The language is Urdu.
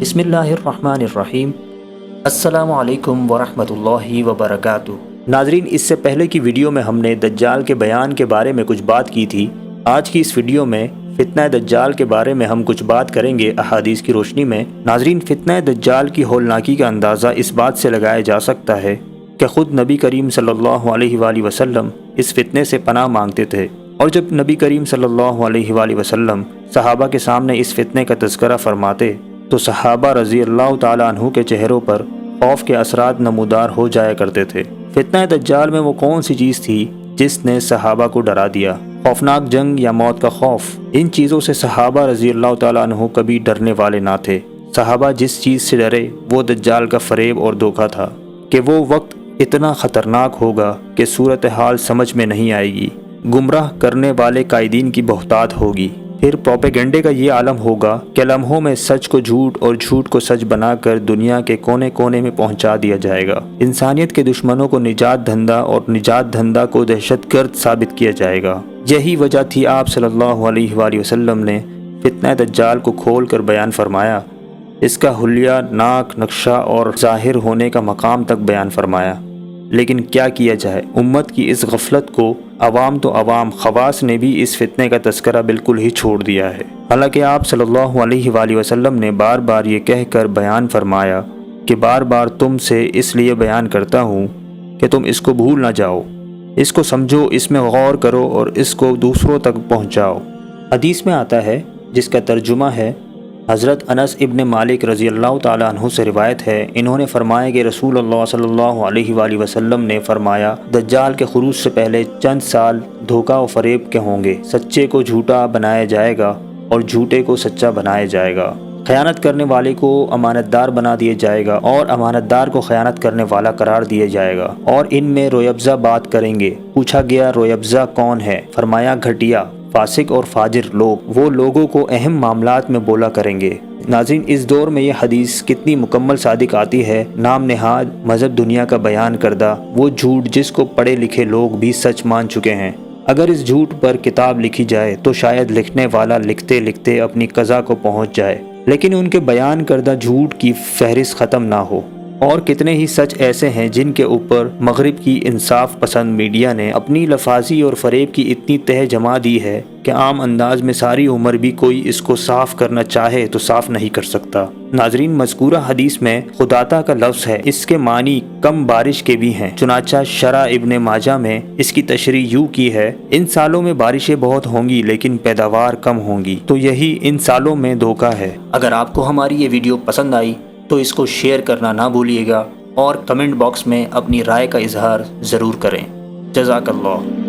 بسم اللہ الرحمن الرحیم۔ السلام علیکم ورحمۃ اللہ وبرکاتہ۔ ناظرین، اس سے پہلے کی ویڈیو میں ہم نے دجال کے بیان کے بارے میں کچھ بات کی تھی۔ آج کی اس ویڈیو میں فتنہ دجال کے بارے میں ہم کچھ بات کریں گے احادیث کی روشنی میں۔ ناظرین، فتنہ دجال کی ہولناکی کا اندازہ اس بات سے لگایا جا سکتا ہے کہ خود نبی کریم صلی اللہ علیہ وآلہ وسلم اس فتنے سے پناہ مانگتے تھے، اور جب نبی کریم صلی اللہ علیہ وآلہ وسلم صحابہ کے سامنے اس فتنے کا تذکرہ فرماتے تو صحابہ رضی اللہ تعالیٰ عنہ کے چہروں پر خوف کے اثرات نمودار ہو جایا کرتے تھے۔ فتنہ دجال میں وہ کون سی چیز تھی جس نے صحابہ کو ڈرا دیا؟ خوفناک جنگ یا موت کا خوف؟ ان چیزوں سے صحابہ رضی اللہ تعالیٰ عنہ کبھی ڈرنے والے نہ تھے۔ صحابہ جس چیز سے ڈرے وہ دجال کا فریب اور دھوکہ تھا کہ وہ وقت اتنا خطرناک ہوگا کہ صورتحال سمجھ میں نہیں آئے گی، گمراہ کرنے والے قائدین کی بہتات ہوگی، پھر پروپیگنڈے کا یہ عالم ہوگا کہ لمحوں میں سچ کو جھوٹ اور جھوٹ کو سچ بنا کر دنیا کے کونے کونے میں پہنچا دیا جائے گا۔ انسانیت کے دشمنوں کو نجات دھندہ اور نجات دھندہ کو دہشت گرد ثابت کیا جائے گا۔ یہی وجہ تھی آپ صلی اللہ علیہ وآلہ وسلم نے فتنہ دجال کو کھول کر بیان فرمایا، اس کا حلیہ، ناک، نقشہ اور ظاہر ہونے کا مقام تک بیان فرمایا۔ لیکن کیا کیا جائے، امت کی اس غفلت کو عوام تو عوام، خواص نے بھی اس فتنے کا تذکرہ بالکل ہی چھوڑ دیا ہے۔ حالانکہ آپ صلی اللہ علیہ وآلہ وسلم نے بار بار یہ کہہ کر بیان فرمایا کہ بار بار تم سے اس لیے بیان کرتا ہوں کہ تم اس کو بھول نہ جاؤ، اس کو سمجھو، اس میں غور کرو اور اس کو دوسروں تک پہنچاؤ۔ حدیث میں آتا ہے، جس کا ترجمہ ہے، حضرت انس ابن مالک رضی اللہ تعالیٰ عنہ سے روایت ہے، انہوں نے فرمایا کہ رسول اللہ صلی اللہ علیہ وآلہ وسلم نے فرمایا، دجال کے خروج سے پہلے چند سال دھوکہ و فریب کے ہوں گے، سچے کو جھوٹا بنایا جائے گا اور جھوٹے کو سچا بنایا جائے گا، خیانت کرنے والے کو امانت دار بنا دیا جائے گا اور امانت دار کو خیانت کرنے والا قرار دیا جائے گا، اور ان میں رویبضہ بات کریں گے۔ پوچھا گیا رویبضہ کون ہے؟ فرمایا گھٹیا، فاسق اور فاجر لوگ، وہ لوگوں کو اہم معاملات میں بولا کریں گے۔ ناظرین، اس دور میں یہ حدیث کتنی مکمل صادق آتی ہے۔ نام نہاد مذہب دنیا کا بیان کردہ وہ جھوٹ جس کو پڑھے لکھے لوگ بھی سچ مان چکے ہیں، اگر اس جھوٹ پر کتاب لکھی جائے تو شاید لکھنے والا لکھتے لکھتے اپنی قضا کو پہنچ جائے، لیکن ان کے بیان کردہ جھوٹ کی فہرست ختم نہ ہو۔ اور کتنے ہی سچ ایسے ہیں جن کے اوپر مغرب کی انصاف پسند میڈیا نے اپنی لفاظی اور فریب کی اتنی تہ جما دی ہے کہ عام انداز میں ساری عمر بھی کوئی اس کو صاف کرنا چاہے تو صاف نہیں کر سکتا۔ ناظرین، مذکورہ حدیث میں خداتا کا لفظ ہے، اس کے معنی کم بارش کے بھی ہیں، چنانچہ شرح ابن ماجہ میں اس کی تشریح یوں کی ہے، ان سالوں میں بارشیں بہت ہوں گی لیکن پیداوار کم ہوں گی، تو یہی ان سالوں میں دھوکہ ہے۔ اگر آپ کو ہماری یہ ویڈیو پسند آئی تو اس کو شیئر کرنا نہ بھولیے گا اور کمنٹ باکس میں اپنی رائے کا اظہار ضرور کریں۔ جزاک اللہ۔